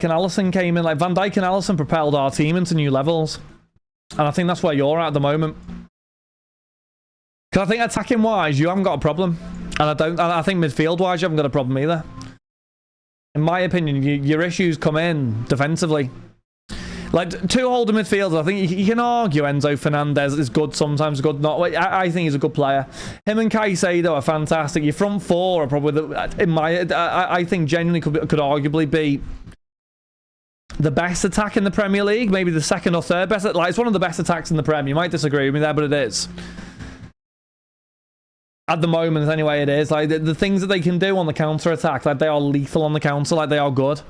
and Alisson came in. Like, Van Dijk and Alisson propelled our team into new levels. And I think that's where you're at the moment. Because I think attacking-wise, you haven't got a problem. And I think midfield-wise, you haven't got a problem either. In my opinion, your issues come in defensively. Like, two holding midfielders, I think you can argue Enzo Fernandez is good sometimes, good not. I think he's a good player. Him and Caicedo are fantastic. Your front four are probably, I think genuinely could arguably be the best attack in the Premier League. Maybe the second or third best. Like, it's one of the best attacks in the Premier. You might disagree with me there, but it is. At the moment, anyway, it is. Like, the things that they can do on the counter-attack, like, they are lethal on the counter. Like, they are good.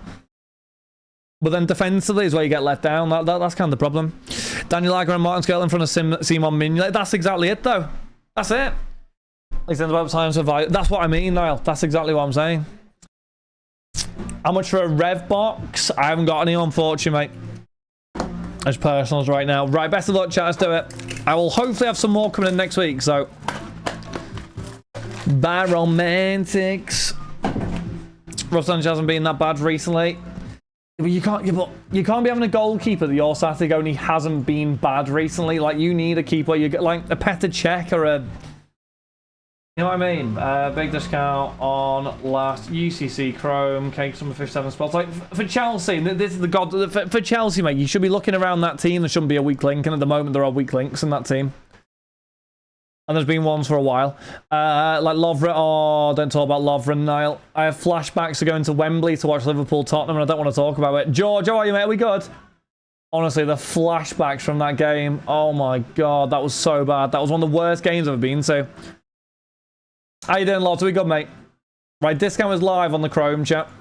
But then defensively is where you get let down. That's kind of the problem. Daniel Agger and Martin Skell in front of Simon Mignolet. That's exactly it, though. That's it. Like, about times of that's what I mean, Niall. That's exactly what I'm saying. How much for a Rev box? I haven't got any, unfortunately, mate. As personals right now. Right, best of luck, chat. Let's do it. I will hopefully have some more coming in next week, so... Bad romantics. Rough Sanchez hasn't been that bad recently. But you can't be having a goalkeeper that you're sat there going, he hasn't been bad recently. Like, you need a keeper. You get like a Petr Cech or a... You know what I mean? Big discount on last UCC Chrome, cake number 57 spots. Like, for Chelsea, this is the god... For Chelsea, mate, you should be looking around that team. There shouldn't be a weak link, and at the moment there are weak links in that team. And there's been ones for a while. Like Lovren. Oh, don't talk about Lovren, Niall. I have flashbacks to going to Wembley to watch Liverpool-Tottenham, and I don't want to talk about it. George, how are you, mate? Are we good? Honestly, the flashbacks from that game. Oh, my God. That was so bad. That was one of the worst games I've ever been to. How you doing, Lots? Are we good, mate? Right, discount is live on the Chrome, chat.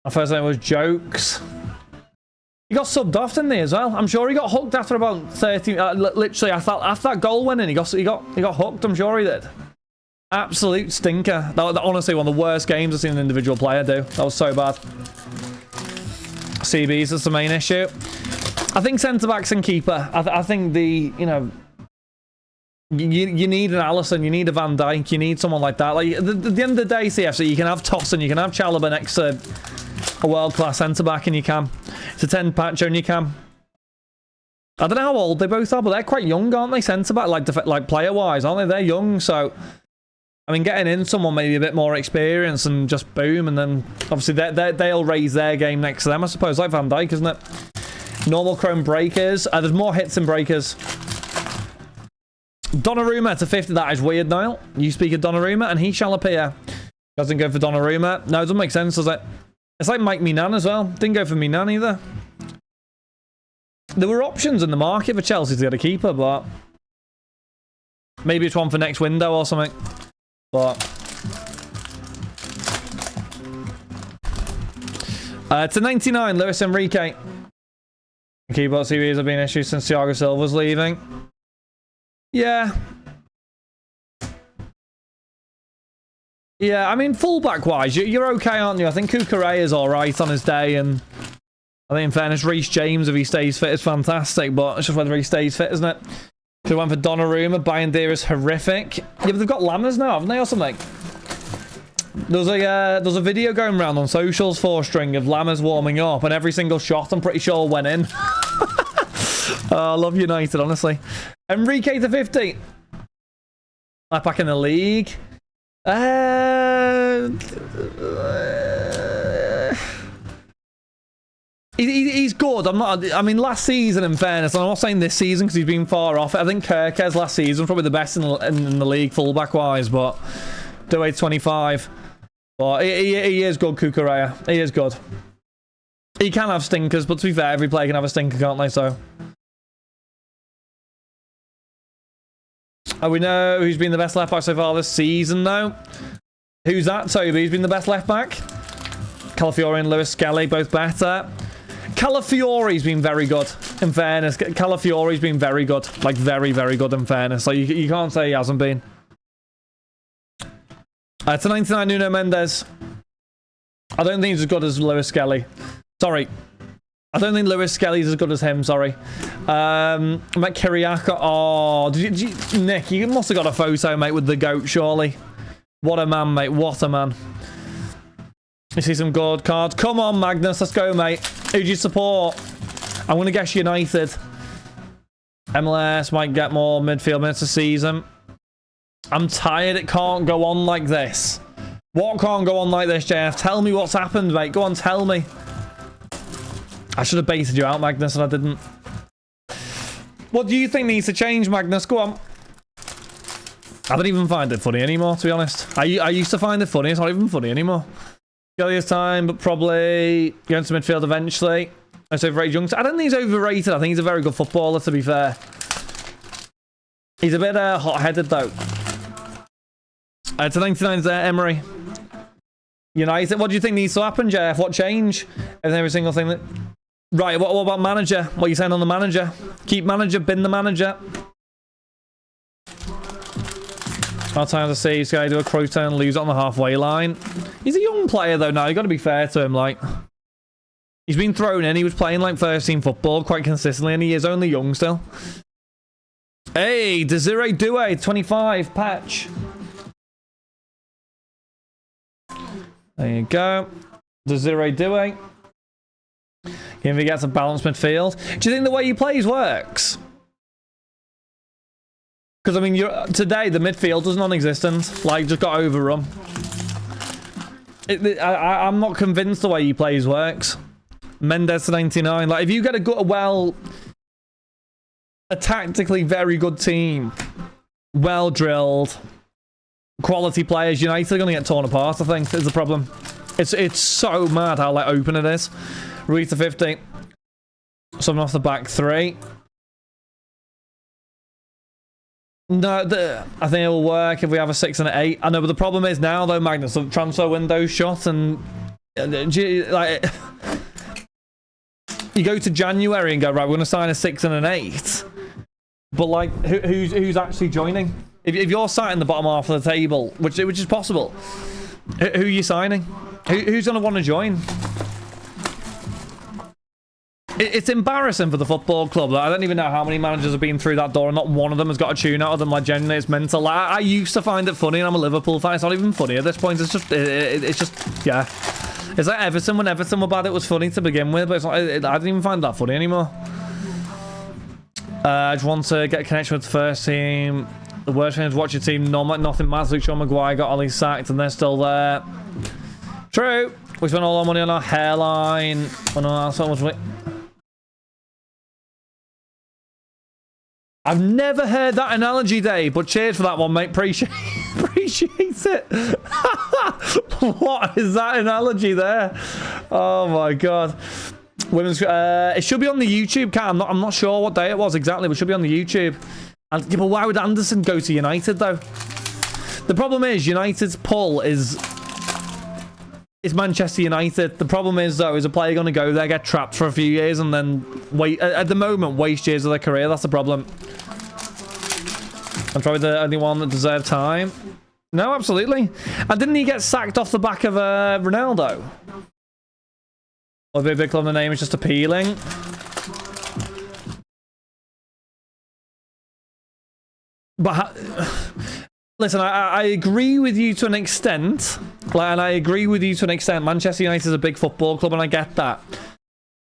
My first name was Jokes. He got subbed off, didn't he, as well? I'm sure he got hooked after about 30... literally, after that goal went in, he got hooked. I'm sure he did. Absolute stinker. That honestly one of the worst games I've seen an individual player do. That was so bad. CBs is the main issue. I think centre-backs and keeper. I think the, you know... You need an Alisson, you need a Van Dijk, you need someone like that. Like, at the end of the day, CFC, you can have Tosin, you can have Chalobah next to a world-class centre-back, and you can. It's a 10-patcher, and you can. I don't know how old they both are, but they're quite young, aren't they? Centre-back, like player-wise, aren't they? They're young, so... I mean, getting in someone maybe a bit more experienced and just boom, and then obviously they'll raise their game next to them, I suppose, like Van Dijk, isn't it? Normal Chrome breakers. There's more hits than breakers. Donnarumma to 50. That is weird, Niall. You speak of Donnarumma, and he shall appear. Doesn't go for Donnarumma. No, it doesn't make sense, does it? It's like Mike Minan as well. Didn't go for Minan either. There were options in the market for Chelsea to get a keeper, but maybe it's one for next window or something. But to 99, Luis Enrique. Keyboard series have been issued since Thiago Silva's leaving. Yeah. Yeah, I mean, fullback-wise, you're okay, aren't you? I think Cucurella is alright on his day, and I think, in fairness, Reece James, if he stays fit, is fantastic, but it's just whether he stays fit, isn't it? They went for Donnarumma. Bayern is horrific. Yeah, but they've got Lammers now, haven't they, or something? There's a video going around on socials, 4-string, of Lammers warming up, and every single shot, I'm pretty sure, went in. I love United, honestly. Enrique to 50. Left back in the league. He's good. I mean, last season, in fairness, I'm not saying this season because he's been far off. I think Kirkes last season was probably the best in the league, fullback-wise, but do 25. But he is good, Cucurella. He is good. He can have stinkers, but to be fair, every player can have a stinker, can't they? So... we know who's been the best left back so far this season, though. Who's that, Toby? Who's been the best left back? Calafiori and Lewis Skelly, both better. Calafiori's been very good, in fairness. Calafiori's been very good. Like, very, very good, in fairness. Like, you can't say he hasn't been. To 99, Nuno Mendes. I don't think he's as good as Lewis Skelly. Sorry. I don't think Lewis Skelly's as good as him, sorry. Matt Kiriaka. Oh, Nick, you must have got a photo, mate, with the goat, surely. What a man, mate. What a man. You see some good cards. Come on, Magnus. Let's go, mate. Who do you support? I'm going to guess United. MLS might get more midfield minutes this season. I'm tired. It can't go on like this. What can't go on like this, JF? Tell me what's happened, mate. Go on, tell me. I should have baited you out, Magnus, and I didn't. What do you think needs to change, Magnus? Go on. I don't even find it funny anymore, to be honest. I used to find it funny. It's not even funny anymore. Earliest time, but probably going to midfield eventually. Most overrated youngster. I don't think he's overrated. I think he's a very good footballer, to be fair. He's a bit hot-headed, though. To 99's there, Emery. United. What do you think needs to happen, Jeff? What change? Every single thing that... Right, what about manager? What are you saying on the manager? Keep manager, bin the manager. Our time to see this guy do a cross turn and lose it on the halfway line. He's a young player, though, now. You've got to be fair to him, like... He's been thrown in. He was playing, like, first-team football quite consistently, and he is only young still. Hey, Desiree Doué, 25, patch. There you go. Desiree Doué. If he gets a balanced midfield. Do you think the way he plays works? Because, I mean, today, the midfield was non-existent. Like, just got overrun. I'm not convinced the way he plays works. Mendes to 99. Like, if you get a tactically very good team, well drilled, quality players, United are going to get torn apart, I think, is the problem. It's so mad how, like, open it is. Ruiz to 50. Something off the back three. No, I think it will work if we have a 6 and an 8. I know, but the problem is now, though, Magnus, the transfer window's shut, and like, you go to January and go, right, we're going to sign a 6 and an 8. But, like, who's actually joining? If you're sat in the bottom half of the table, which is possible, who are you signing? Who's going to want to join? It's embarrassing for the football club. I don't even know how many managers have been through that door and not one of them has got a tune out of them. Like, genuinely, it's mental. I used to find it funny, and I'm a Liverpool fan. It's not even funny at this point. It's just, yeah. It's like Everton. When Everton were bad, it was funny to begin with, but it's not, I don't even find that funny anymore. I just want to get a connection with the first team. The worst thing is watch your team. Nothing matters. Sean Maguire got Ollie sacked, and they're still there. True. We spent all our money on our hairline. Oh no, that's so much money. I've never heard that analogy, Dave, but cheers for that one, mate. Appreciate it. What is that analogy there? Oh my god. Women's. It should be on the YouTube, Cat. I'm not sure what day it was exactly, but it should be on the YouTube. And yeah, but why would Anderson go to United though? The problem is United's pull is Manchester United. The problem is though, is a player going to go there, get trapped for a few years, and then at the moment waste years of their career. That's the problem. I'm probably the only one that deserved time. No, absolutely. And didn't he get sacked off the back of Ronaldo? Or the big club, the name is just appealing. But listen, I agree with you to an extent. And I agree with you to an extent. Manchester United is a big football club, and I get that.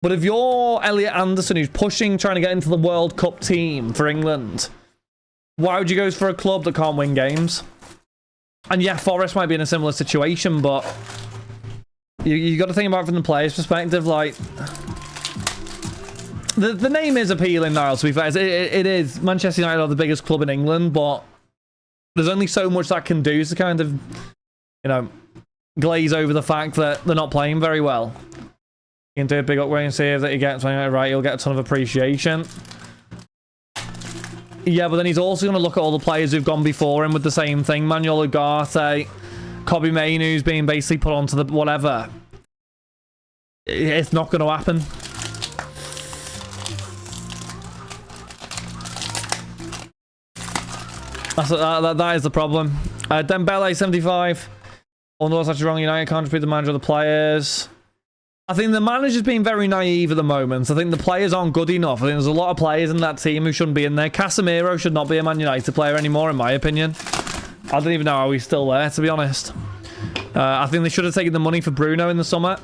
But if you're Elliot Anderson, who's pushing, trying to get into the World Cup team for England, why would you go for a club that can't win games? And yeah, Forest might be in a similar situation, but you got to think about it from the player's perspective. Like, the name is appealing, Niall, to be fair. It is. Manchester United are the biggest club in England, but there's only so much that can do to kind of, you know, glaze over the fact that they're not playing very well. You can do a big upgrade and see if that you get something right, you'll get a ton of appreciation. Yeah, but then he's also going to look at all the players who've gone before him with the same thing. Manuel Ugarte, Kobbie Mainoo, who's being basically put onto the whatever. It's not going to happen. That is the problem. Dembele, 75. All knows actually wrong. United can't just be the manager of the players. I think the manager's been very naive at the moment. I think the players aren't good enough. I think there's a lot of players in that team who shouldn't be in there. Casemiro should not be a Man United player anymore, in my opinion. I don't even know how he's still there, to be honest. I think they should have taken the money for Bruno in the summer.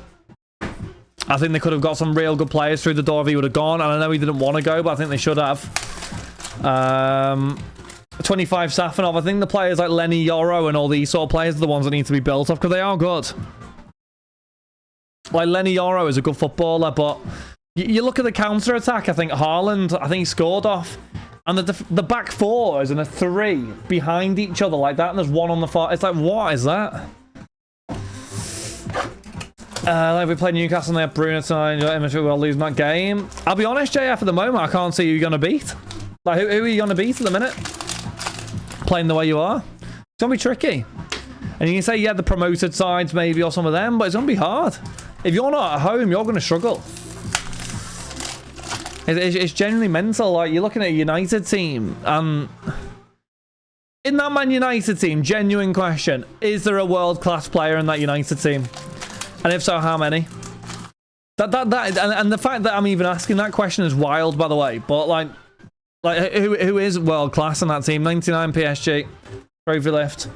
I think they could have got some real good players through the door if he would have gone. And I know he didn't want to go, but I think they should have. 25 Safanov. I think the players like Lenny Yoro and all these sort of players are the ones that need to be built off because they are good. Like Lenny Yoro is a good footballer, but you look at the counter attack. I think Haaland, I think he scored off, and the back four is in a three behind each other like that, and there's one on the far. It's like, what is that? Like we play Newcastle and they have Bruno tonight. We'll lose that game. I'll be honest, JF, at the moment, I can't see who you're going to beat. Like, who are you going to beat at the minute? Playing the way you are. It's going to be tricky. And you can say, yeah, the promoted sides maybe or some of them, but it's going to be hard. If you're not at home, you're going to struggle. It's genuinely mental. Like, you're looking at a United team, and in that Man United team, genuine question, is there a world-class player in that United team? And if so, how many? And the fact that I'm even asking that question is wild, by the way. But like who is world class in that team? 99 PSG, trophy lift,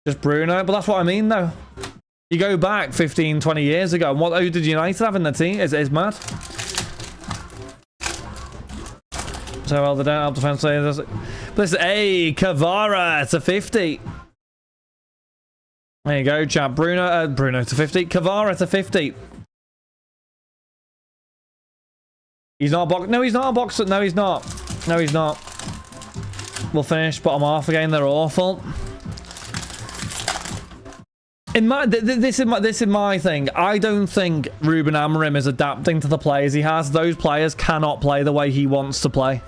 just Bruno. But that's what I mean, though. You go back 15, 20 years ago, and who did United have in the team? It's mad. So well, they don't help defensively. This, hey, Kvara to 50. There you go, chat. Bruno to 50. Kvara to 50. He's not a box. No, he's not a boxer. No, he's not. No, he's not. We'll finish bottom half again. They're awful. In my this is my thing. I don't think Ruben Amorim is adapting to the players he has. Those players cannot play the way he wants to play.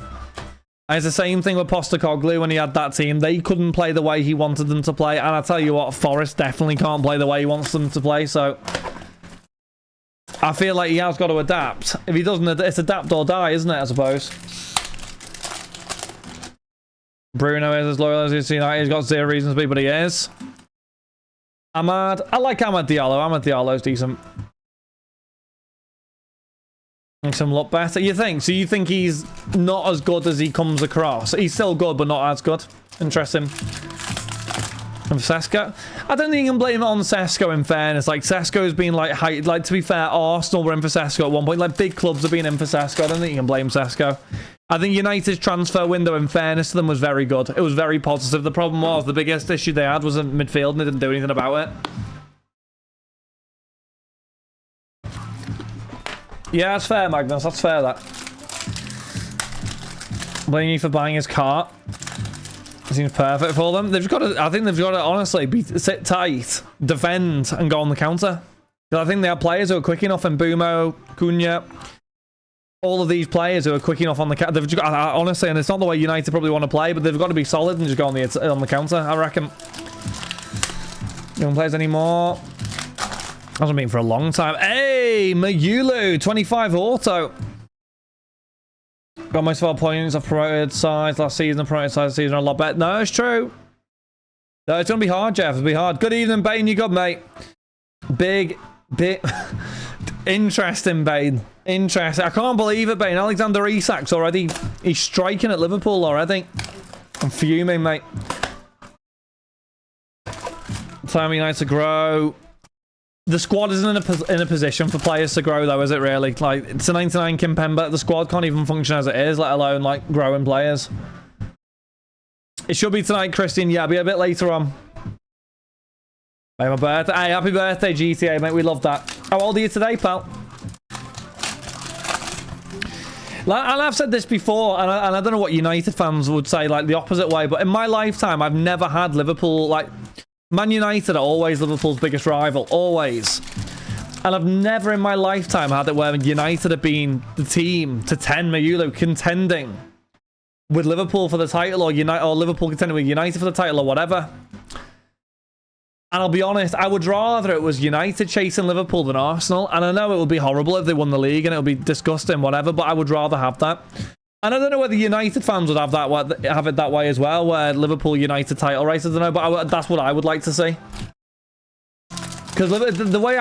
It's the same thing with Postecoglou when he had that team. They couldn't play the way he wanted them to play. And I tell you what, Forrest definitely can't play the way he wants them to play. So I feel like he has got to adapt. If he doesn't, it's adapt or die, isn't it, I suppose? Bruno is as loyal as he's United. He's got zero reasons to be, but he is. Ahmad. I like Ahmad Diallo. Ahmad Diallo's decent. Makes him look better. You think? So you think he's not as good as he comes across? He's still good, but not as good. Interesting. And Sesko, I don't think you can blame it on Sesko. In fairness, like Sesko's been like to be fair, Arsenal were in for Sesko at one point. Like big clubs have been in for Sesko. I don't think you can blame Sesko. I think United's transfer window, in fairness to them, was very good. It was very positive. The problem was the biggest issue they had was in midfield, and they didn't do anything about it. Yeah, that's fair, Magnus. That's fair, that. Blame you for buying his car. It seems perfect for them. They've got to, I think they've got to honestly sit tight, defend, and go on the counter. Because I think they have players who are quick enough, and Mbumo, Cunha, all of these players who are quick enough on the counter. They've got, honestly, and it's not the way United probably want to play, but they've got to be solid and just go on the counter, I reckon. No one plays anymore. Hasn't been for a long time. Hey, Mayulu, 25 auto. Got most of our points off promoted sides last season. Promoted sides this season are a lot better. No, it's true. No, it's going to be hard, Jeff. It'll be hard. Good evening, Bane. You good, mate? Big. Interesting, Bane. Interesting. I can't believe it, Bane. Alexander Isak's already. He's striking at Liverpool already. I'm fuming, mate. Time United to grow. The squad isn't in a position for players to grow, though, is it really? Like, it's a 99 Kimpembe. The squad can't even function as it is, let alone, like, growing players. It should be tonight, Christian. Yeah, it'll be a bit later on. Hey, my birthday. Hey, happy birthday, GTA, mate. We love that. How old are you today, pal? Like, and I've said this before, and I don't know what United fans would say, like, the opposite way, but in my lifetime, I've never had Liverpool, like... Man United are always Liverpool's biggest rival, always. And I've never in my lifetime had it where United have been the team to 10 Mayulu contending with Liverpool for the title, or Liverpool contending with United for the title, or whatever. And I'll be honest, I would rather it was United chasing Liverpool than Arsenal. And I know it would be horrible if they won the league and it would be disgusting, whatever, but I would rather have that. And I don't know whether United fans would have it that way as well, where Liverpool United title race. I don't know, but that's what I would like to see. Because the way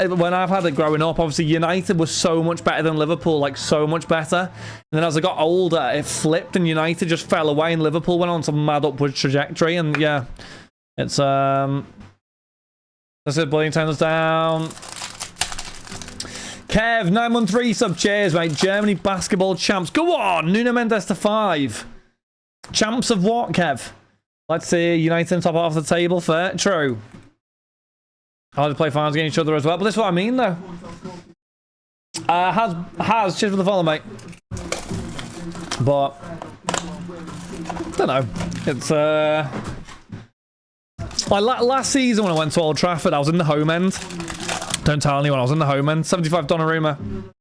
when I've had it growing up, obviously United was so much better than Liverpool, like so much better. And then as I got older, it flipped, and United just fell away, and Liverpool went on some mad upward trajectory. And yeah, it's That's it, bullying times down. Kev, 913 sub, cheers, mate. Germany basketball champs. Go on, Nuno Mendes to 5. Champs of what, Kev? Let's see, United top half of the table. Fair, true. Hard to play finals against each other as well, but this is what I mean, though. Has, cheers for the follow, mate. But, don't know. It's, like, last season when I went to Old Trafford, I was in the home end. Don't tell anyone, I was in the home end. 75 Donnarumma.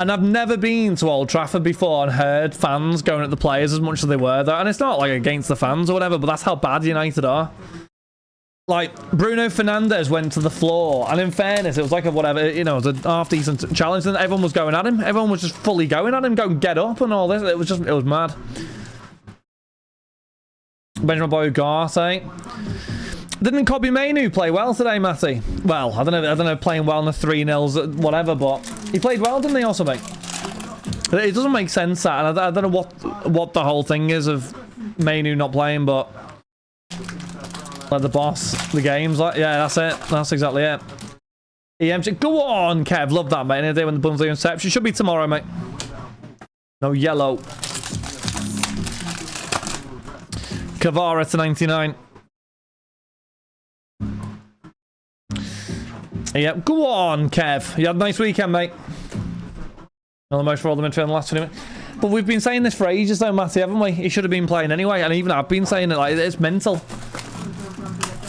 And I've never been to Old Trafford before and heard fans going at the players as much as they were there. And it's not, like, against the fans or whatever, but that's how bad United are. Like, Bruno Fernandes went to the floor, and in fairness, it was like a whatever, you know, it was a half-decent challenge, and everyone was going at him. Everyone was just fully going at him, going, get up, and all this. It was mad. Benjamin Boy Ugarte. Didn't Kobe Mainu play well today, Matty? Well, I don't know, playing well in the 3-0s, whatever, but he played well, didn't he, also, mate? It doesn't make sense, that, and I don't know what the whole thing is of Mainu not playing, but... Like the boss, the games, like, yeah, that's it. That's exactly it. EMG, go on, Kev. Love that, mate. Any day when the Bundesliga inception should be tomorrow, mate. No yellow. Kavara to 99. Yep, go on, Kev. You had a nice weekend, mate. Not the most for all the midfield in the last 20 minutes. But we've been saying this for ages, though, Matty, haven't we? He should have been playing anyway, and even I've been saying it. Like, it's mental.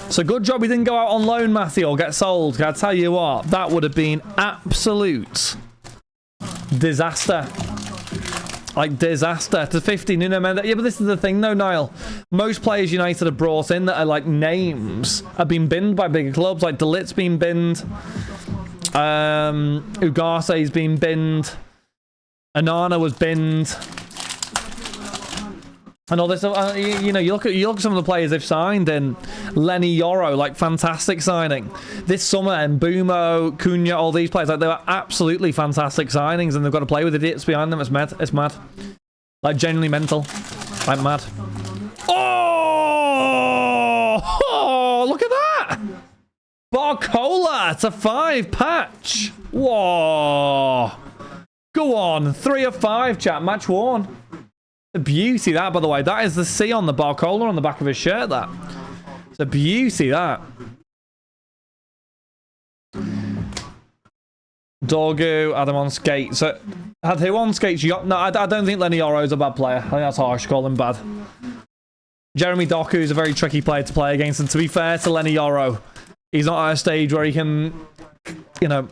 So good job he didn't go out on loan, Matthew, or get sold. Can I tell you what? That would have been absolute disaster. Like, disaster. To 50, Nuno Mendes. Yeah, but this is the thing, though, Niall. Most players United have brought in that are, like, names have been binned by bigger clubs. Like, De Ligt's been binned. Ugarte's been binned. Anana was binned. And all this, you know, you look at some of the players they've signed, and Lenny Yoro, like, fantastic signing this summer, and Bumo, Cunha, all these players, like, they were absolutely fantastic signings, and they've got to play with idiots behind them. It's mad. It's mad. Like, genuinely mental. Like, mad. Oh, look at that! Barcola to 5 patch. Whoa. Go on, 3 of 5, chat. Match worn. The beauty, that, by the way. That is the C on the Barcola on the back of his shirt, that. It's a beauty, that. Dorgu, Adam on skates. So, had who on skates? No, I don't think Lenny Yoro's a bad player. I think that's harsh to call him bad. Jeremy Doku is a very tricky player to play against, and to be fair to Lenny Yoro, he's not at a stage where he can, you know,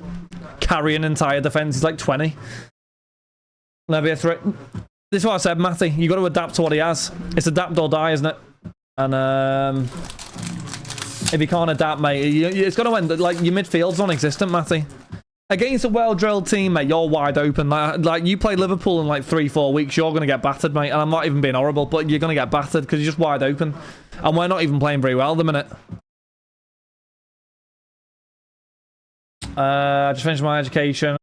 carry an entire defense. He's like 20. Maybe a threat. This is what I said, Matty. You got to adapt to what he has. It's adapt or die, isn't it? And if you can't adapt, mate, it's got to end. Like, your midfield's non-existent, Matty. Against a well-drilled team, mate, you're wide open. Like, you play Liverpool in like 3-4 weeks, you're going to get battered, mate. And I'm not even being horrible, but you're going to get battered because you're just wide open. And we're not even playing very well at the minute. I just finished my education.